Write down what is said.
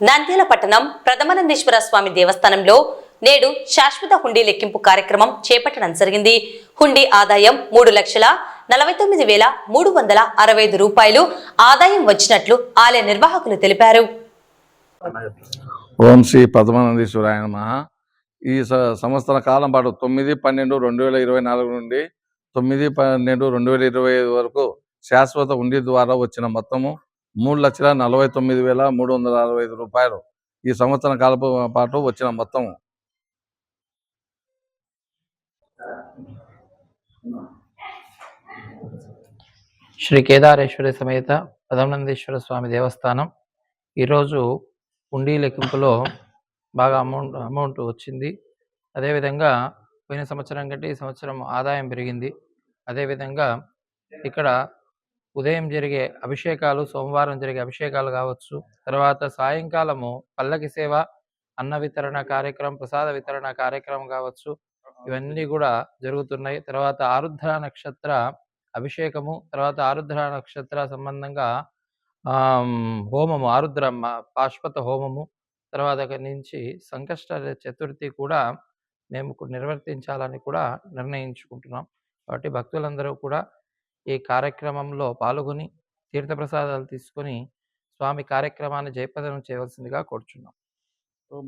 నంద్యాల పట్టణం ప్రథమానందేశ్వర స్వామి దేవస్థానంలో నేడు శాశ్వత హుండీ లెక్కింపు కార్యక్రమం చేపట్టడం జరిగింది. హుండీ ఆదాయం 3,49,365 రూపాయలు ఆదాయం వచ్చినట్లు ఆలయ నిర్వాహకులు తెలిపారు. ఓం శ్రీ పద్మనందీశ్వరాయ నమః. ఈ సంవత్సర కాలం పాటు 9/12/2024 నుండి 9/12/2025 వరకు శాశ్వత హుండీ ద్వారా వచ్చిన మొత్తము 3,49,365 రూపాయలు. ఈ సంవత్సరం కాలం పాటు వచ్చిన మొత్తము. శ్రీ కేదారేశ్వరి సమేత పద్మనందీశ్వర స్వామి దేవస్థానం ఈరోజు హుండీ లెక్కింపులో బాగా అమౌంట్ వచ్చింది. అదేవిధంగా పోయిన సంవత్సరం కంటే ఈ సంవత్సరం ఆదాయం పెరిగింది. అదేవిధంగా ఇక్కడ ఉదయం జరిగే అభిషేకాలు, సోమవారం జరిగే అభిషేకాలు కావచ్చు, తర్వాత సాయంకాలము పల్లకి సేవ, అన్న వితరణ కార్యక్రమం, ప్రసాద వితరణ కార్యక్రమం కావచ్చు, ఇవన్నీ కూడా జరుగుతున్నాయి. తర్వాత ఆరుద్ర నక్షత్ర అభిషేకము, తర్వాత ఆరుద్ర నక్షత్ర సంబంధంగా హోమము, ఆరుద్ర పాశ్వత హోమము, తర్వాత నుంచి సంకష్ట చతుర్థి కూడా మేము నిర్వర్తించాలని కూడా నిర్ణయించుకుంటున్నాం. కాబట్టి భక్తులందరూ కూడా ఈ కార్యక్రమంలో పాల్గొని తీర్థప్రసాదాలు తీసుకొని స్వామి కార్యక్రమాన్ని జయప్రదం చేయవలసిందిగా కోరుచున్నాం.